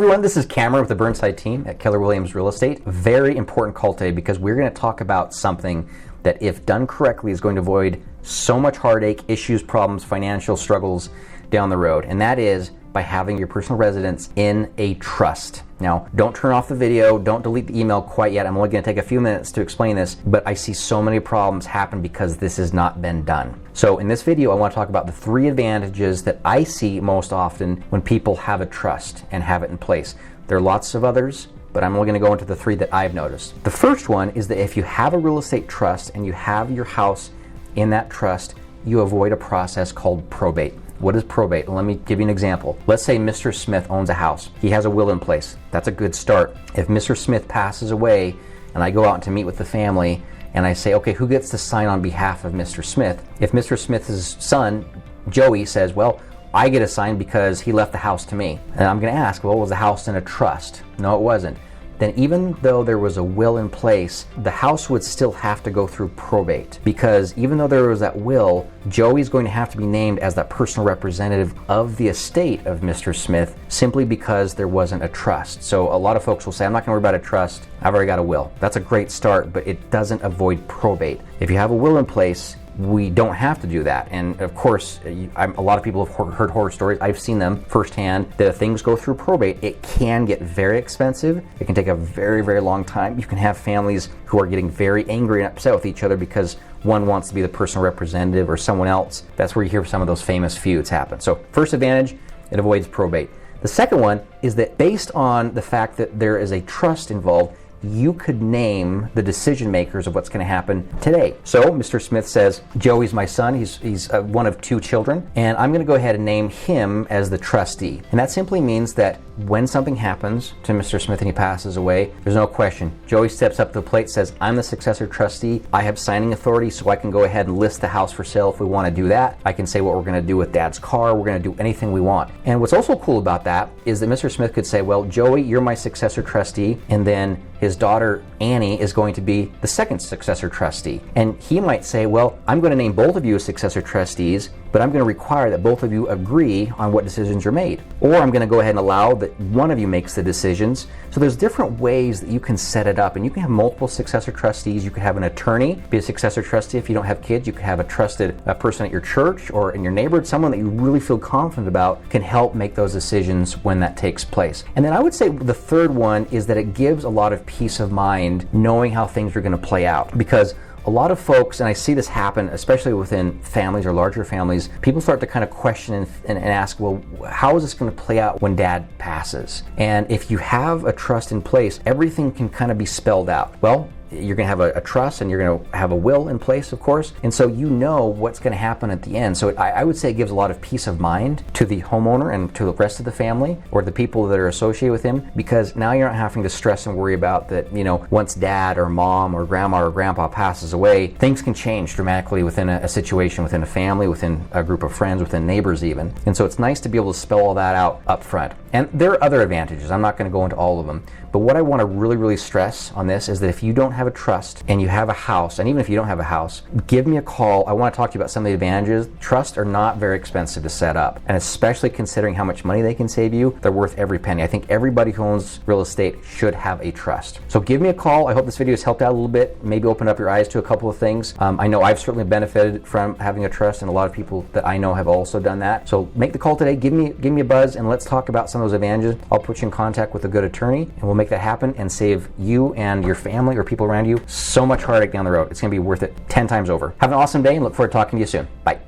everyone, this is Cameron with the Burnside team at Keller Williams Real Estate. Very important call today because we're going to talk about something that, if done correctly, is going to avoid so much heartache, issues, problems, financial struggles down the road. And that is by having your personal residence in a trust. Now, don't turn off the video, don't delete the email quite yet. I'm only going to take a few minutes to explain this, but I see so many problems happen because this has not been done. So in this video, I want to talk about the 3 advantages that I see most often when people have a trust and have it in place. There are lots of others, but I'm only going to go into the 3 that I've noticed. The first one is that if you have a real estate trust and you have your house in that trust, you avoid a process called probate. What is probate? Let me give you an example. Let's say Mr. Smith owns a house. He has a will in place. That's a good start. If Mr. Smith passes away and I go out to meet with the family and I say, okay, who gets to sign on behalf of Mr. Smith? If Mr. Smith's son, Joey, says, well, I get a sign because he left the house to me. And I'm going to ask, well, was the house in a trust? No, it wasn't. Then even though there was a will in place, the house would still have to go through probate, because even though there was that will, Joey's going to have to be named as that personal representative of the estate of Mr. Smith simply because there wasn't a trust. So a lot of folks will say, I'm not going to worry about a trust. I've already got a will. That's a great start, but it doesn't avoid probate. If you have a will in place, we don't have to do that. And of course, a lot of people have heard horror stories. I've seen them firsthand, that if things go through probate, it can get very expensive. It can take a very, very long time. You can have families who are getting very angry and upset with each other because one wants to be the personal representative or someone else. That's where you hear some of those famous feuds happen. So first advantage, it avoids probate. The second one is that based on the fact that there is a trust involved, you could name the decision makers of what's going to happen today. So Mr. Smith says, Joey's my son. He's one of 2 children, and I'm going to go ahead and name him as the trustee. And that simply means that when something happens to Mr. Smith and he passes away, there's no question. Joey steps up to the plate, says, I'm the successor trustee. I have signing authority, so I can go ahead and list the house for sale if we want to do that. I can say what we're going to do with Dad's car. We're going to do anything we want. And what's also cool about that is that Mr. Smith could say, well, Joey, you're my successor trustee, and then his daughter Annie is going to be the second successor trustee. And he might say, well, I'm going to name both of you as successor trustees, but I'm going to require that both of you agree on what decisions are made. Or I'm going to go ahead and allow that one of you makes the decisions. So there's different ways that you can set it up, and you can have multiple successor trustees. You could have an attorney be a successor trustee. If you don't have kids, you could have a trusted person at your church or in your neighborhood, someone that you really feel confident about can help make those decisions when that takes place. And then I would say the third one is that it gives a lot of peace of mind knowing how things are going to play out, because a lot of folks, and I see this happen, especially within families or larger families, people start to kind of question and ask, well, how is this going to play out when Dad passes? And if you have a trust in place, everything can kind of be spelled out. Well, you're going to have a trust, and you're going to have a will in place, of course, and so you know what's going to happen at the end. So I would say it gives a lot of peace of mind to the homeowner and to the rest of the family or the people that are associated with him, because now you're not having to stress and worry about that, once Dad or Mom or Grandma or Grandpa passes away, things can change dramatically within a situation, within a family, within a group of friends, within neighbors even. And so it's nice to be able to spell all that out up front. And there are other advantages. I'm not going to go into all of them. But what I want to really, really stress on this is that if you don't have a trust and you have a house, and even if you don't have a house, give me a call. I want to talk to you about some of the advantages. Trusts are not very expensive to set up. And especially considering how much money they can save you, they're worth every penny. I think everybody who owns real estate should have a trust. So give me a call. I hope this video has helped out a little bit, maybe open up your eyes to a couple of things. I know I've certainly benefited from having a trust, and a lot of people that I know have also done that. So make the call today. Give me a buzz, and let's talk about some of those advantages. I'll put you in contact with a good attorney, and we'll make that happen and save you and your family or people around you so much heartache down the road. It's going to be worth it 10 times over. Have an awesome day, and look forward to talking to you soon. Bye.